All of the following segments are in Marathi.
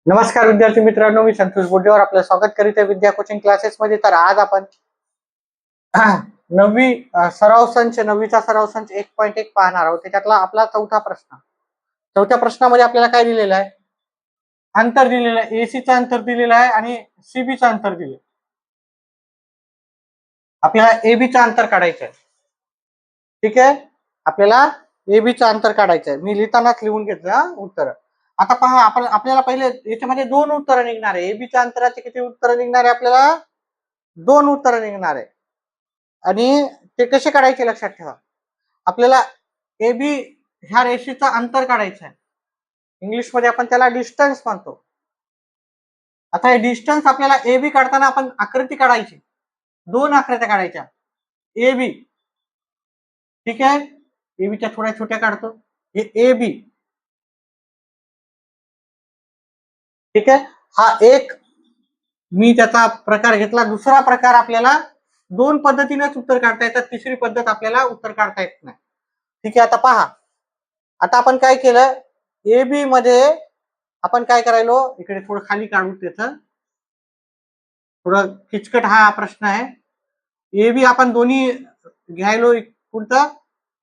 नमस्कार विद्यार्थी मित्रांनो, मी संतोष बोड्डेवर आपलं स्वागत करीत आहे विद्या कोचिंग क्लासेस मध्ये. तर आज आपण नववी सराव संच नववीचा सराव संच 1.1 पाहणार आहोत. त्यातला आपला चौथ्या प्रश्नामध्ये आपल्याला काय दिलेलं आहे? अंतर दिलेलं आहे, एसीचं अंतर दिलेलं आहे आणि सीबीचं अंतर दिले. आपल्याला एबीचं अंतर काढायचं आहे. ठीक आहे, आपल्याला एबीचं अंतर काढायचं आहे. मी लिहितानाच लिहून घेतलं उत्तर. आता पहा, आपल्याला पहिले याच्यामध्ये दोन उत्तर निघणार आहे. एबीच्या अंतराचे किती उत्तर निघणार आहे? आपल्याला दोन उत्तर निघणार आहे. आणि ते कसे काढायचे लक्षात ठेवा. आपल्याला एबी ह्या रेषेचं अंतर काढायचं आहे. इंग्लिश मध्ये आपण त्याला डिस्टन्स म्हणतो. आता हे डिस्टन्स आपल्याला एबी काढताना आपण आकृती काढायची, दोन आकृत्या काढायच्या. एबी, ठीक आहे, एबीच्या थोड्या छोट्या काढतो. हे एबी, ठीक आहे. हा एक मी त्याचा प्रकार घेतला. दुसरा प्रकार आपल्याला दोन पद्धतीनेच उत्तर काढता येतात. तिसरी पद्धत आपल्याला उत्तर काढता येत नाही. ठीक आहे, आता पहा. आता आपण काय केलं, एबी मध्ये आपण काय करायलो, इकडे थोडं खाली काढू, त्याचं थोडं किचकट हा प्रश्न आहे. एबी आपण दोन्ही घ्यायलो. कोणतं?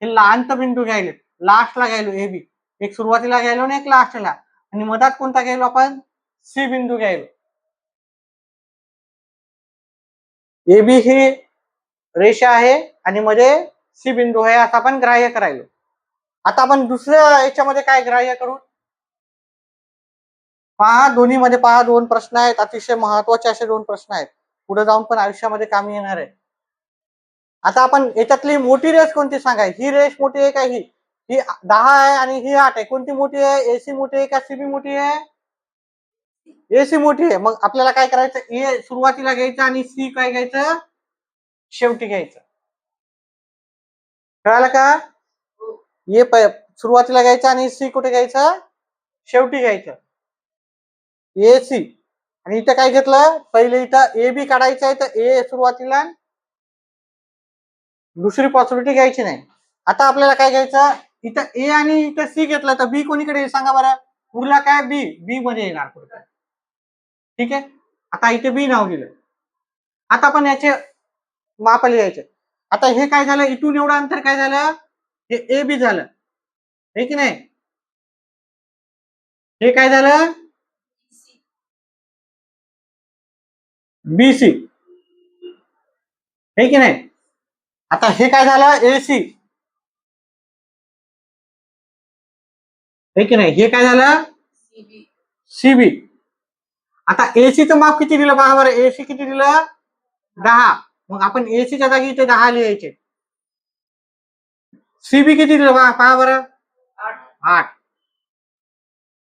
हे लहानचा बिंदू घ्यायले, लास्टला घ्यायलो एबी. एक सुरुवातीला घ्यायलो आणि एक लास्टला. आणि मधात कोणता घ्यायलो आपण? सी बिंदू घ्यायलो. एबी ही रेषा आहे आणि मध्ये सी बिंदू आहे, असं आपण ग्राह्य करायलो. आता आपण दुसऱ्या याच्यामध्ये काय ग्राह्य करू पहा. दोन्ही मध्ये पहा, दोन प्रश्न आहेत, अतिशय महत्वाचे असे दोन प्रश्न आहेत. पुढे जाऊन पण आयुष्यामध्ये कामी येणार आहे. आता आपण याच्यातली मोठी रेष कोणती सांगायची? ही रेष मोठी आहे का? ही 10 आहे आणि ही 8 आहे. कोणती मोठी आहे? एसी मोठी आहे का सीबी मोठी आहे? एसी मोठी आहे. मग आपल्याला काय करायचं? ए सुरुवातीला घ्यायचं आणि सी काय घ्यायचं? शेवटी घ्यायचं. कळालं का? ए सुरुवातीला घ्यायचं आणि सी कुठे घ्यायचं? शेवटी घ्यायचं. एसी. आणि इथं काय घेतलं? पहिले इथं ए बी काढायचं आहे, तर ए सुरुवातीला, दुसरी पॉसिबिलिटी घ्यायची नाही. आता आपल्याला काय घ्यायचं? इथं ए आणि इथं सी घेतलं, तर बी कोणीकडे येईल सांगा बरं? उरला काय? बी. बी मध्ये येणार कुठे? ठीक आहे, आता इथे बी नाव दिलं. आता आपण याचे माप लिहायचे. आता हे काय झालं? इथून एवढं अंतर काय झालं? हे ए बी झालं, हे की नाही? हे काय झालं? बी सी, हे की नाही? आता हे काय झालं? ए सी, हे की नाही? हे काय झालं? सीबी. आता एसीचं माप किती दिलं पहा बरं? एसी किती दिलं? 10. मग आपण एसीच्या जागी इथे 10 लिहायचे. सीबी किती दिलं पहा बरं? 8.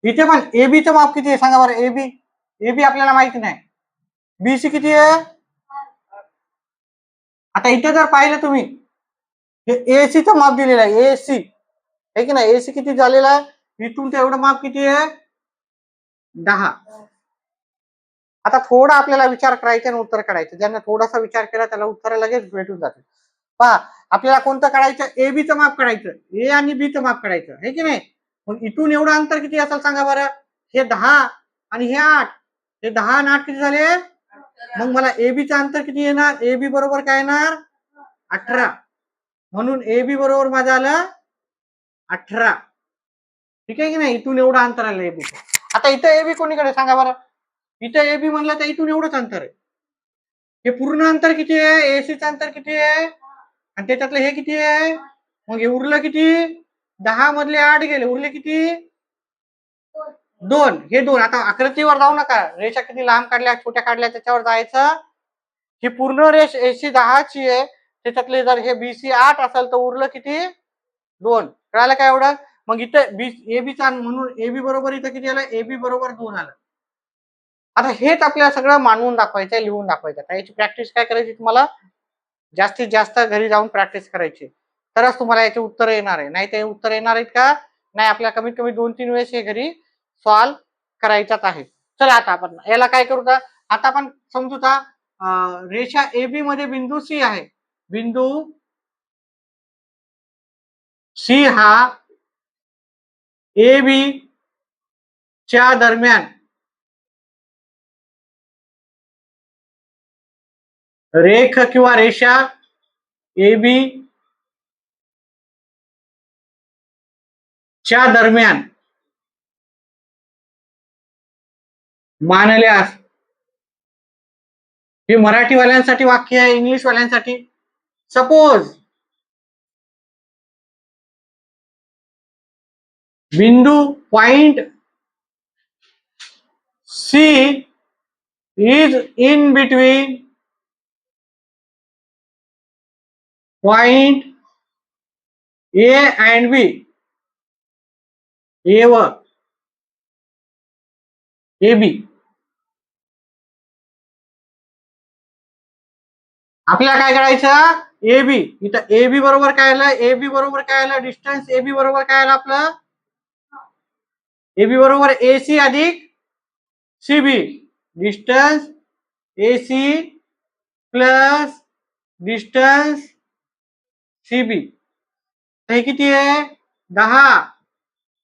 इथे पण एबीचं माप किती आहे सांगा बरं? एबी, एबी आपल्याला माहिती नाही. बीसी किती आहे? आता इथे जर पाहिलं तुम्ही, हे एसीचं माप दिलेलं आहे, एसी, आहे की नाही? एसी किती झालेला आहे? इथून ते एवढं माप किती आहे? 10. आता थोडा आपल्याला विचार करायचा आणि उत्तर काढायचं. ज्यांना थोडासा विचार केला त्याला उत्तर लगेच भेटून जाते. पहा, आपल्याला कोणतं काढायचं? एबीचं माप काढायचं, ए आणि बीचं माप काढायचं, आहे की नाही? मग इथून एवढं अंतर किती असेल सांगा बरं? हे 10 आणि हे 8. हे 10 आणि 8 किती झाले? मग मला एबीचं अंतर किती येणार? एबी बरोबर काय येणार? 18. म्हणून एबी बरोबर माझं आलं 18. ठीक आहे की नाही? इथून एवढं अंतर आलं एबी. आता इथं एबी कोणीकडे सांगा बरं? इथं एबी म्हणलं तर इथून एवढंच अंतर आहे. हे पूर्ण अंतर किती आहे? एसीचं अंतर किती आहे? आणि त्याच्यातलं हे किती आहे? मग हे उरलं किती? 10 मधले 8 गेले, उरले किती? 2. हे 2. आता आकृतीवर जाऊ नका. रेषा किती लांब काढल्या, छोट्या काढल्या, त्याच्यावर जायचं. ही पूर्ण रेष एसी 10 ची आहे. त्याच्यातले जर हे बीसी 8 असेल तर उरलं किती? 2. कळालं का एवढं? मग इथं बी एबीचा, म्हणून एबी बरोबर इथं किती आलं? एबी बरोबर 2 आलं. आता हेच आपल्याला सगळं मांडून दाखवायचं, लिहून दाखवायचं. आता याची प्रॅक्टिस काय करायची? तुम्हाला जास्तीत जास्त घरी जाऊन प्रॅक्टिस करायची, तरच तुम्हाला याचे उत्तर येणार आहे. नाही ते उत्तर येणार आहेत का? नाही. आपल्याला कमीत कमी 2-3 वेळेस हे घरी सॉल्व करायचाच आहे. चला आता आपण याला काय करू का? आता आपण समजू का, रेषा एबी मध्ये बिंदू सी आहे. बिंदू सी हा ए बी च्या दरम्यान रेख किंवा रेषा ए बी च्या दरम्यान मानल्यास, हे मराठीवाल्यांसाठी वाक्य आहे, इंग्लिश वाल्यांसाठी. सपोज बिंदू point C is in between point A and B, A व ए बी. आपल्याला काय करायचं, ए बी, इथं ए बी बरोबर काय आलं, ए बी बरोबर काय आलं, डिस्टन्स ए बी बरोबर काय आलं आपलं, ए बी बरोबर ए सी अधिक C B, distance A C plus distance C B. हे किती आहे, 10.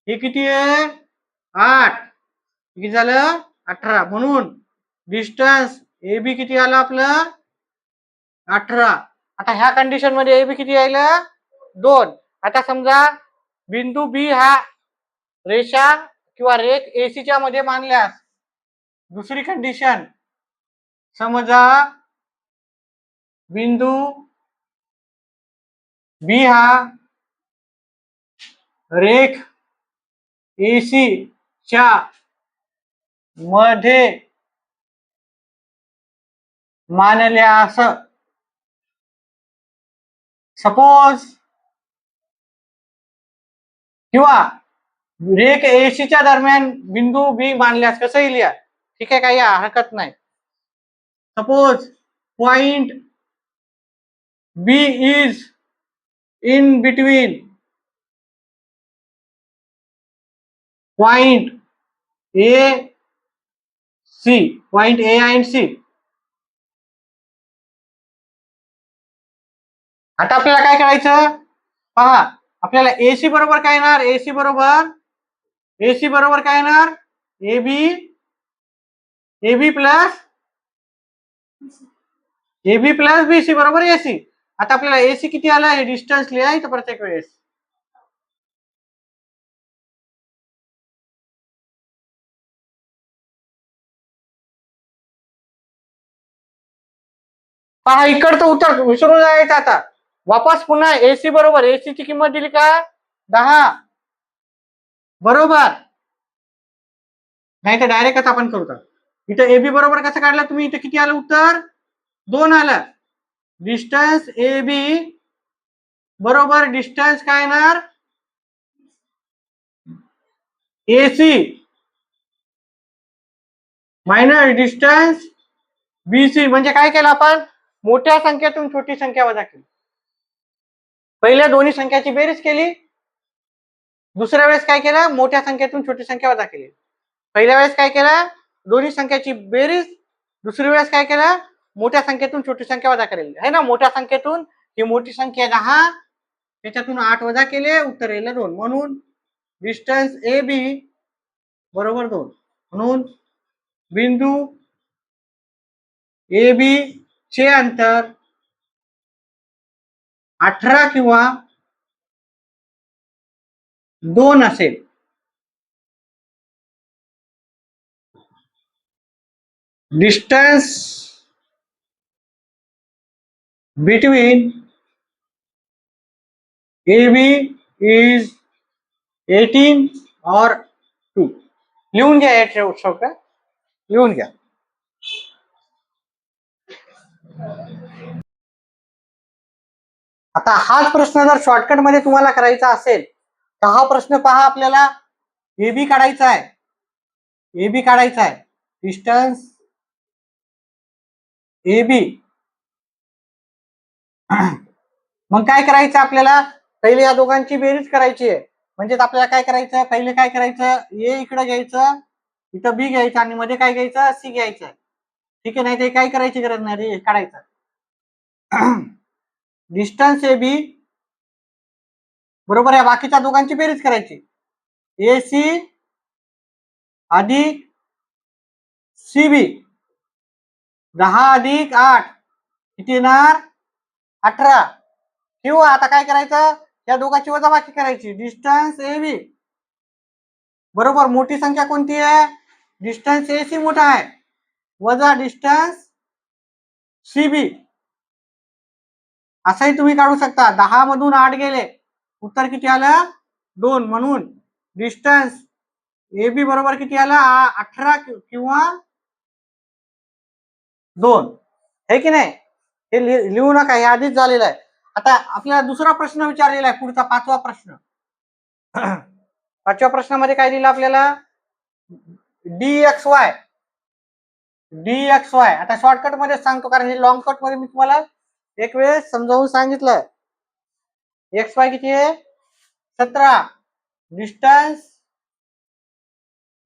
हे किती आहे, 8. किती झालं, 18. म्हणून डिस्टन्स ए बी किती आलं आपलं, 18. आता ह्या कंडिशन मध्ये ए बी किती यायला, 2. आता समजा बिंदू बी हा रेषा किंवा रेख एसीच्या मध्ये मानल्यास, दुसरी कंडिशन, समजा बिंदू बी हा रेख एसी च्या मध्ये मानल्यास, सपोज किंवा रेख एसीच्या दरम्यान बिंदू बी मानल्यास, कसंही लिहा, ठीक आहे, काही हरकत नाही. Suppose point B is in between point A C, point A and C. आता आपल्याला काय करायचं पहा, आपल्याला एसी बरोबर काय येणार, एसी बरोबर काय येणार, A B plus B C बरोबर एसी. आता आपल्याला एसी किती आला, हे डिस्टन्स लिहायचं प्रत्येक वेळेस. पहा इकडचं उत्तर विसरून जायचं. आता वापस पुन्हा एसी बरोबर, एसी ची किंमत दिली का, 10 बरोबर, नाही तर डायरेक्टच आपण करू. इथं एबी बरोबर कसं काढलं तुम्ही, इथं किती आलं उत्तर, 2 आलं. डिस्टन्स ए बी बरोबर डिस्टन्स काय येणार, एसी मायनस डिस्टन्स बीसी. म्हणजे काय केलं आपण, मोठ्या संख्येतून छोटी संख्या वजा केली. पहिल्या दोन्ही संख्याची बेरीज केली, दुसऱ्या वेळेस काय केलं, मोठ्या संख्येतून छोटी संख्या वजा केली. पहिल्या वेळेस काय केलं, दोन्ही संख्याची बेरीज, दुसरी वेळेस काय केलं, मोठ्या संख्येतून छोटी संख्या वजा केलेली आहे ना. मोठ्या संख्येतून ही मोठी संख्या 10, त्याच्यातून 8 वजा केले, उत्तर येईल 2. म्हणून डिस्टन्स ए बी बरोबर 2. म्हणून बिंदू ए बी चे अंतर 18 किंवा 2 असेल. Distance between A B is 18 और 2. लिहून घ्या, या उत्सव लिहून घ्या. आता हाच प्रश्न जर शॉर्टकट मध्ये तुम्हाला करायचा असेल तर हा प्रश्न पहा, आपल्याला ए बी काढायचा आहे, ए बी काढायचा आहे, डिस्टन्स ए बी. मग काय करायचं आपल्याला, पहिले या दोघांची बेरीज करायची आहे. म्हणजेच आपल्याला काय करायचं, पहिले काय करायचं, ए इकडे घ्यायचं, इथं बी घ्यायचं आणि मध्ये काय घ्यायचं, सी घ्यायचं. ठीक आहे, नाही ते काय करायची गरज नाही रे, काढायचं. डिस्टन्स ए बी बरोबर या बाकीच्या दोघांची बेरीज करायची, ए सी अधिक सी बी, 10 अधिक 8 किती येणार 18. किंवा आता काय करायचं, या दोघांची वजाबाकी करायची. डिस्टन्स ए बी बरोबर मोठी संख्या कोणती आहे, डिस्टन्स ए सी मोठा आहे, वजा डिस्टन्स सी बी. असंही तुम्ही काढू शकता. 10 मधून 8 गेले, उत्तर किती आलं 2. म्हणून डिस्टन्स ए बी बरोबर किती आलं 18 किंवा 2. हे की नाही, हे लिहू नका, हे आधीच झालेलं आहे. आता आपल्याला दुसरा प्रश्न विचारलेला आहे, पुढचा 5वा प्रश्न. 5व्या प्रश्नामध्ये काय दिलं आपल्याला, dxy. आता शॉर्टकट मध्ये सांगतो, कारण हे लॉंग कट मध्ये मी तुम्हाला एक वेळेस समजावून सांगितलं. एक्स वाय किती आहे 17, डिस्टन्स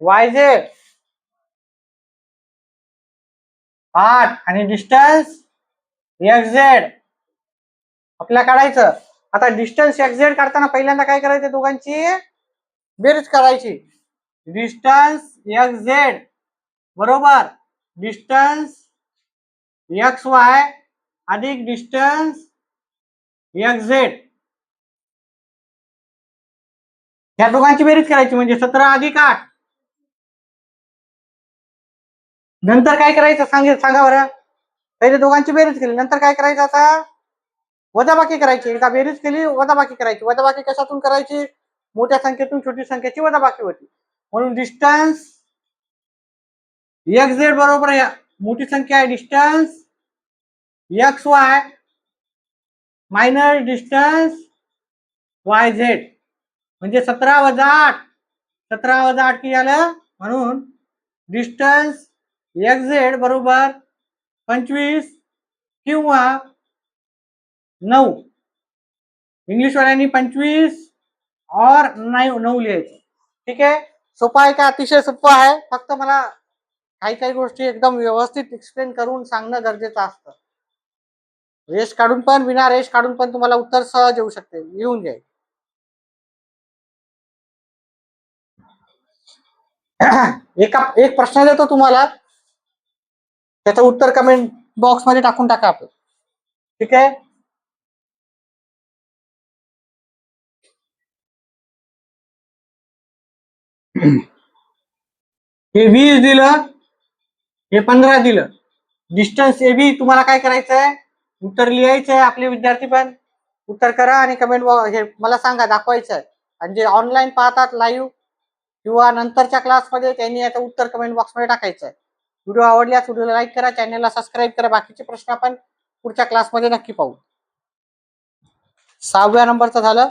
वाय झेड 8 आणि डिस्टन्स एक्स झेड आपल्याला काढायचं. आता डिस्टन्स एक्स झेड काढताना पहिल्यांदा काय करायचं, दोघांची बेरीज करायची. डिस्टन्स एक्स झेड बरोबर डिस्टन्स एक्स वाय अधिक डिस्टन्स एक्स झेड, या दोघांची बेरीज करायची म्हणजे 17 अधिक 8. नंतर काय करायचं सांगा बरं. पहिले दोघांची बेरीज केली, नंतर काय करायचं, आता वजाबाकी करायची. एकदा बेरीज केली, वजाबाकी करायची. वजाबाकी कशातून करायची, मोठ्या संख्येतून छोटी संख्येची वजाबाकी होती. म्हणून डिस्टन्स एक्स झेड बरोबर मोठी संख्या आहे distance x y minus distance Y Z, म्हणजे 17 वजा 8. 17 वजा 8 किती आलं, म्हणून डिस्टन्स एक्स झेड बरोबर 25 किंवा 9. इंग्लिश वाल्यांनी 25 और 9 लिहायचं. ठीक आहे, सोपं आहे का, अतिशय सोपं आहे. फक्त मला काही गोष्टी एकदम व्यवस्थित एक्सप्लेन करून सांगणं गरजेचं असतं. रेश काढून पण, विना रेश काढून पण तुम्हाला उत्तर सहज येऊ शकते, येऊन जाईल. एक प्रश्न देतो तुम्हाला, त्याचं उत्तर कमेंट बॉक्स मध्ये टाकून टाका आपण. ठीक आहे, हे 20 दिलं, हे 15 दिलं. डिस्टन्स ए बी तुम्हाला काय करायचं आहे, उत्तर लिहायचं आहे. आपले विद्यार्थी पण उत्तर करा आणि कमेंट हे मला सांगा, दाखवायचं आहे. आणि जे ऑनलाईन पाहतात लाईव्ह किंवा नंतरच्या क्लासमध्ये, त्यांनी याचं उत्तर कमेंट बॉक्समध्ये टाकायचं आहे. व्हिडिओ आवडल्यास व्हिडिओला लाईक करा, चॅनलला सबस्क्राईब करा. बाकीचे प्रश्न आपण पुढच्या क्लासमध्ये नक्की पाहू. 6व्या नंबरचं झालं.